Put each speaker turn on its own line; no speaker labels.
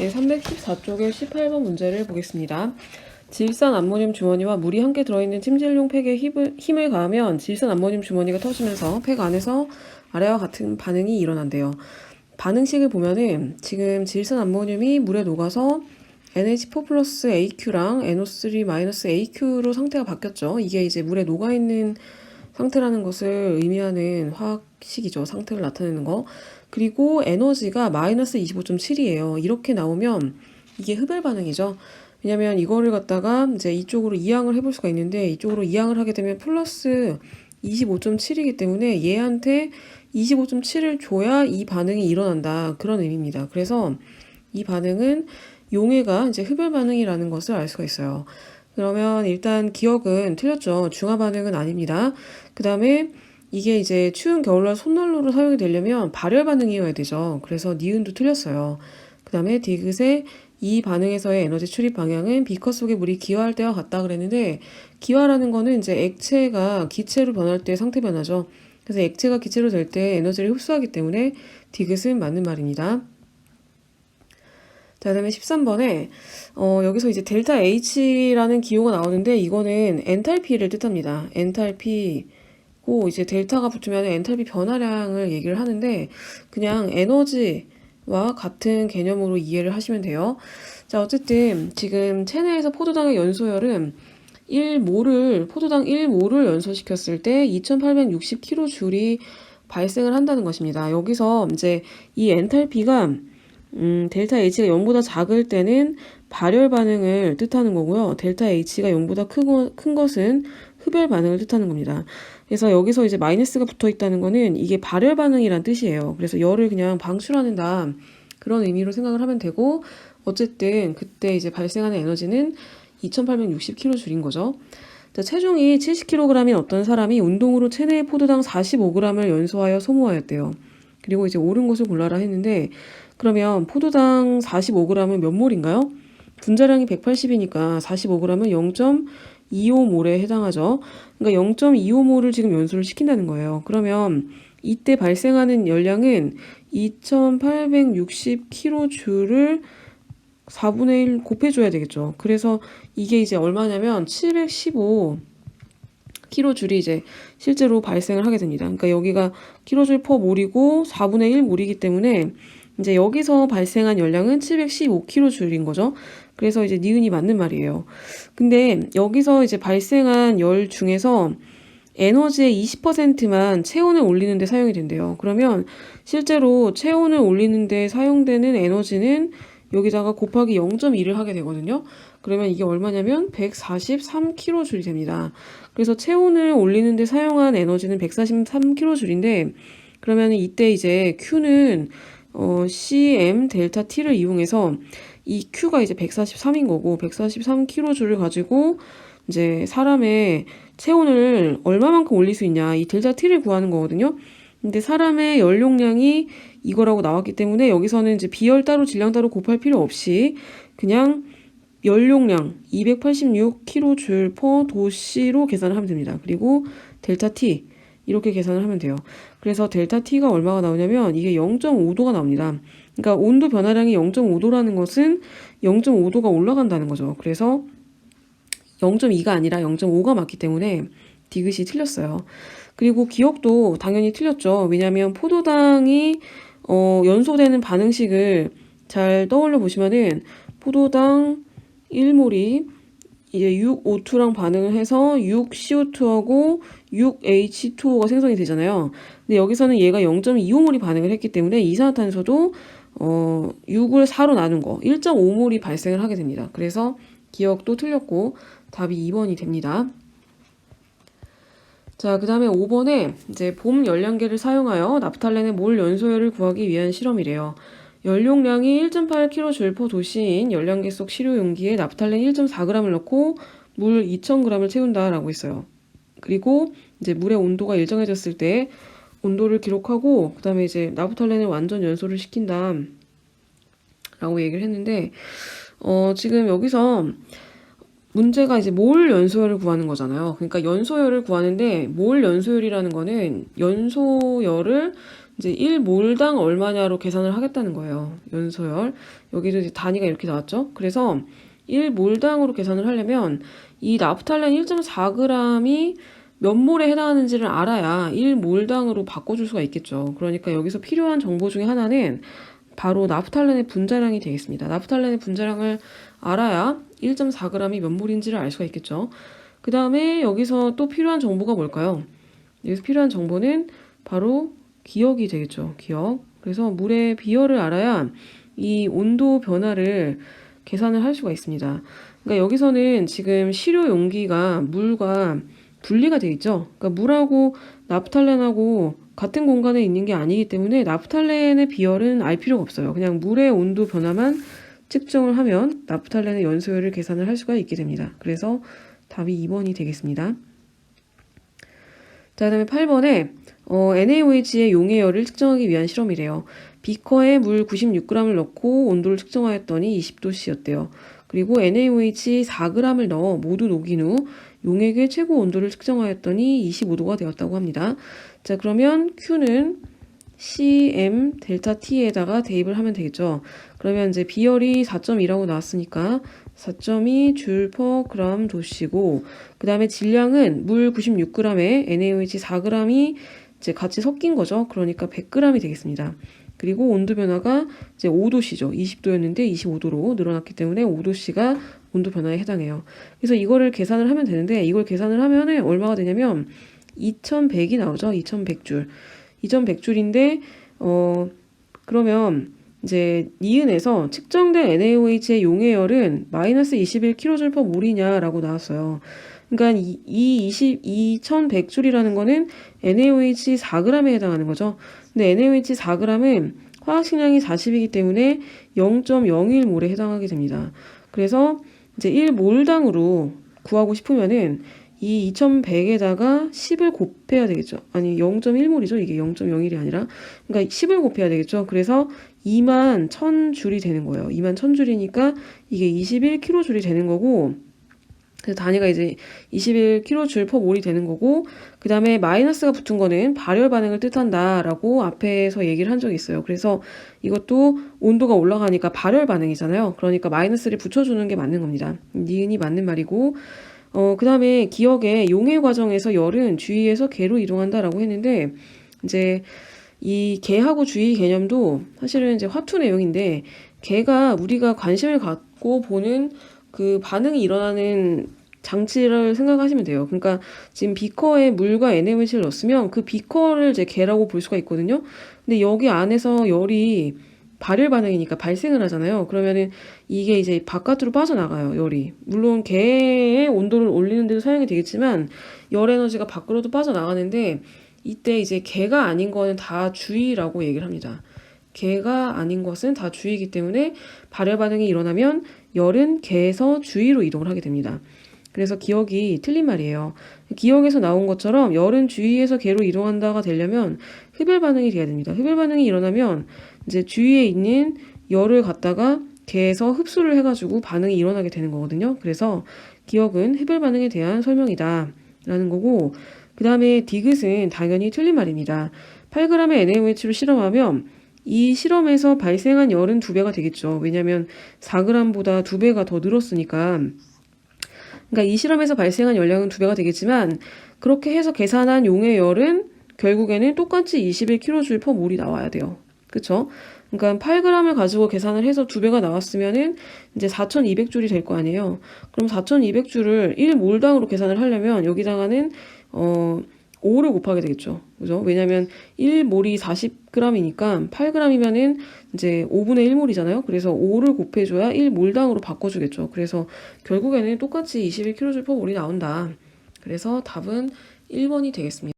네, 314쪽의 18번 문제를 보겠습니다. 질산 암모늄 주머니와 물이 함께 들어있는 찜질용 팩에 힘을 가하면 질산 암모늄 주머니가 터지면서 팩 안에서 아래와 같은 반응이 일어난대요. 반응식을 보면은 지금 질산 암모늄이 물에 녹아서 NH4 플러스 AQ랑 NO3 마이너스 AQ로 상태가 바뀌었죠. 이게 이제 물에 녹아있는 상태라는 것을 의미하는 화학식이죠. 상태를 나타내는 거. 그리고 에너지가 마이너스 25.7이에요. 이렇게 나오면 이게 흡열 반응이죠. 왜냐면 이거를 갖다가 이제 이쪽으로 이항을 해볼 수가 있는데 이쪽으로 이항을 하게 되면 플러스 25.7이기 때문에 얘한테 25.7을 줘야 이 반응이 일어난다. 그런 의미입니다. 그래서 이 반응은 용해가 이제 흡열 반응이라는 것을 알 수가 있어요. 그러면 일단 기억은 틀렸죠. 중화 반응은 아닙니다. 그 다음에 이게 이제 추운 겨울날 손난로로 사용이 되려면 발열 반응이어야 되죠. 그래서 니은도 틀렸어요. 그 다음에 디귿의 이 반응에서의 에너지 출입 방향은 비커 속에 물이 기화할 때와 같다 그랬는데 기화라는 거는 이제 액체가 기체로 변할 때 상태 변화죠. 그래서 액체가 기체로 될 때 에너지를 흡수하기 때문에 디귿은 맞는 말입니다. 자, 그다음에 13번에 여기서 이제 델타 H라는 기호가 나오는데 이거는 엔탈피를 뜻합니다. 엔탈피고 이제 델타가 붙으면 엔탈피 변화량을 얘기를 하는데 그냥 에너지와 같은 개념으로 이해를 하시면 돼요. 자, 어쨌든 지금 체내에서 포도당의 연소열은 포도당 1몰을 연소시켰을 때 2860kJ이 발생을 한다는 것입니다. 여기서 이제 이 엔탈피가 델타 H가 0보다 작을 때는 발열 반응을 뜻하는 거고요. 델타 H가 0보다 큰 것은 흡열 반응을 뜻하는 겁니다. 그래서 여기서 이제 마이너스가 붙어 있다는 거는 이게 발열 반응이란 뜻이에요. 그래서 열을 그냥 방출하는다. 그런 의미로 생각을 하면 되고, 어쨌든 그때 이제 발생하는 에너지는 2860kJ인 거죠. 자, 체중이 70kg인 어떤 사람이 운동으로 체내의 포도당 45g을 연소하여 소모하였대요. 그리고 이제 옳은 것을 골라라 했는데 그러면 포도당 45g은 몇 몰인가요? 분자량이 180이니까 45g은 0.25몰에 해당하죠. 그러니까 0.25몰을 지금 연소를 시킨다는 거예요. 그러면 이때 발생하는 열량은 2860kJ를 4분의 1 곱해줘야 되겠죠. 그래서 이게 이제 얼마냐면 715kJ이 이제 실제로 발생을 하게 됩니다. 그러니까 여기가 kJ per 몰이고 4분의 1 몰이기 때문에 이제 여기서 발생한 열량은 715kJ인 거죠. 그래서 이제 니은이 맞는 말이에요. 근데 여기서 이제 발생한 열 중에서 에너지의 20%만 체온을 올리는 데 사용이 된대요. 그러면 실제로 체온을 올리는 데 사용되는 에너지는 여기다가 곱하기 0.2를 하게 되거든요. 그러면 이게 얼마냐면 143kJ이 됩니다. 그래서 체온을 올리는 데 사용한 에너지는 143kJ인데 그러면 이때 이제 Q는 CM 델타 T를 이용해서 이 Q가 이제 143인 거고 143kJ를 가지고 이제 사람의 체온을 얼마만큼 올릴 수 있냐 이 델타 T를 구하는 거거든요. 근데 사람의 연용량이 이거라고 나왔기 때문에 여기서는 이제 비열 따로 질량 따로 곱할 필요 없이 그냥 연용량 286kJ per 도시로 계산을 하면 됩니다. 그리고 델타 T 이렇게 계산을 하면 돼요. 그래서 델타 T가 얼마가 나오냐면 이게 0.5도가 나옵니다. 그러니까 온도 변화량이 0.5도라는 것은 0.5도가 올라간다는 거죠. 그래서 0.2가 아니라 0.5가 맞기 때문에 디귿이 틀렸어요. 그리고 기억도 당연히 틀렸죠. 왜냐하면 포도당이 연소되는 반응식을 잘 떠올려 보시면은 포도당 1몰이 이제 6O2랑 반응을 해서 6CO2하고 6H2O가 생성이 되잖아요. 근데 여기서는 얘가 0.25몰이 반응을 했기 때문에 이산화탄소도 6을 4로 나눈 거 1.5몰이 발생을 하게 됩니다. 그래서 기억도 틀렸고 답이 2번이 됩니다. 자, 그 다음에 5번에 이제 봄 열량계를 사용하여 납탈렌의 몰 연소열을 구하기 위한 실험이래요. 연용량이 1.8kJ per 도시인 열량계 속 시료 용기에 납탈렌 1.4g을 넣고 물 2000g을 채운다라고 했어요. 그리고 이제 물의 온도가 일정해졌을 때 온도를 기록하고 그 다음에 이제 나프탈렌을 완전 연소를 시킨다 라고 얘기를 했는데 지금 여기서 문제가 이제 몰 연소열을 구하는 거잖아요. 그러니까 연소열을 구하는데 몰 연소열이라는 거는 연소열을 이제 1몰당 얼마냐로 계산을 하겠다는 거예요. 연소열. 여기도 이제 단위가 이렇게 나왔죠. 그래서 1몰당으로 계산을 하려면 이 나프탈렌 1.4g이 몇 몰에 해당하는지를 알아야 1몰당으로 바꿔줄 수가 있겠죠. 그러니까 여기서 필요한 정보 중에 하나는 바로 나프탈렌의 분자량이 되겠습니다. 나프탈렌의 분자량을 알아야 1.4g이 몇 몰인지를 알 수가 있겠죠. 그 다음에 여기서 또 필요한 정보가 뭘까요? 여기서 필요한 정보는 바로 기억이 되겠죠. 기억. 그래서 물의 비열을 알아야 이 온도 변화를 계산을 할 수가 있습니다. 그러니까 여기서는 지금 시료 용기가 물과 분리가 되어 있죠. 그러니까 물하고 나프탈렌하고 같은 공간에 있는 게 아니기 때문에 나프탈렌의 비열은 알 필요가 없어요. 그냥 물의 온도 변화만 측정을 하면 나프탈렌의 연소율을 계산을 할 수가 있게 됩니다. 그래서 답이 2번이 되겠습니다. 자, 그다음에 8번에 NaOH의 용해열을 측정하기 위한 실험이래요. 비커에 물 96g을 넣고 온도를 측정하였더니 20도씨였대요. 그리고 NaOH 4g을 넣어 모두 녹인 후 용액의 최고 온도를 측정하였더니 25도가 되었다고 합니다. 자, 그러면 Q는 Cm 델타 T에다가 대입을 하면 되겠죠. 그러면 이제 비열이 4.2라고 나왔으니까 4.2 줄 퍼 그램 도씨고, 그 다음에 질량은 물 96g에 NaOH 4g이 이제 같이 섞인 거죠. 그러니까 100g이 되겠습니다. 그리고 온도 변화가 이제 5도씨죠. 20도였는데 25도로 늘어났기 때문에 5도씨가 온도 변화에 해당해요. 그래서 이거를 계산을 하면 되는데, 이걸 계산을 하면은 얼마가 되냐면 2100이 나오죠. 2100줄. 2100줄인데 그러면 이제 니은에서 측정된 NaOH의 용해열은 마이너스 21kJ/몰이냐라고 나왔어요. 그러니까 이 2100줄이라는 거는 NaOH 4g에 해당하는 거죠. 근데 NaOH 4g은 화학식량이 40이기 때문에 0.01몰에 해당하게 됩니다. 그래서 이제 1몰당으로 구하고 싶으면은 이 2100에다가 10을 곱해야 되겠죠. 아니 0.1몰이죠. 이게 0.01이 아니라. 그러니까 10을 곱해야 되겠죠. 그래서 21,000줄이 되는 거예요. 21,000줄이니까 이게 21kJ이 되는 거고, 그래서 단위가 이제 21kJ/몰이 되는 거고, 그 다음에 마이너스가 붙은 거는 발열 반응을 뜻한다라고 앞에서 얘기를 한 적이 있어요. 그래서 이것도 온도가 올라가니까 발열 반응이잖아요. 그러니까 마이너스를 붙여주는 게 맞는 겁니다. 니은이 맞는 말이고, 그 다음에 기억에 용해 과정에서 열은 주위에서 계로 이동한다라고 했는데, 이제 이 계하고 주위 개념도 사실은 이제 화투 내용인데, 계가 우리가 관심을 갖고 보는 그 반응이 일어나는 장치를 생각하시면 돼요. 그러니까 지금 비커에 물과 NaOH를 넣었으면 그 비커를 이제 계라고 볼 수가 있거든요. 근데 여기 안에서 열이 발열 반응이니까 발생을 하잖아요. 그러면은 이게 이제 바깥으로 빠져나가요, 열이. 물론 계의 온도를 올리는 데도 사용이 되겠지만 열 에너지가 밖으로도 빠져나가는데, 이때 이제 계가 아닌 거는 다 주위라고 얘기를 합니다. 계가 아닌 것은 다 주위이기 때문에 발열 반응이 일어나면 열은 계에서 주위로 이동을 하게 됩니다. 그래서 기억이 틀린 말이에요. 기억에서 나온 것처럼 열은 주위에서 계로 이동한다가 되려면 흡열 반응이 돼야 됩니다. 흡열 반응이 일어나면 이제 주위에 있는 열을 갖다가 계에서 흡수를 해가지고 반응이 일어나게 되는 거거든요. 그래서 기억은 흡열 반응에 대한 설명이다 라는 거고, 그 다음에 디귿은 당연히 틀린 말입니다. 8g의 NaOH로 실험하면 이 실험에서 발생한 열은 2배가 되겠죠. 왜냐하면 4g보다 2배가 더 늘었으니까. 그러니까 이 실험에서 발생한 열량은 2배가 되겠지만, 그렇게 해서 계산한 용의 열은 결국에는 똑같이 21kJ/몰이 나와야 돼요. 그쵸? 그러니까 8g을 가지고 계산을 해서 2배가 나왔으면은 이제 4200줄이 될 거 아니에요. 그럼 4200줄을 1몰당으로 계산을 하려면 여기다가는 5를 곱하게 되겠죠. 그죠? 왜냐면 1몰이 40g이니까 8g이면은 이제 5분의 1몰이잖아요. 그래서 5를 곱해줘야 1몰당으로 바꿔주겠죠. 그래서 결국에는 똑같이 21kJ/몰이 나온다. 그래서 답은 1번이 되겠습니다.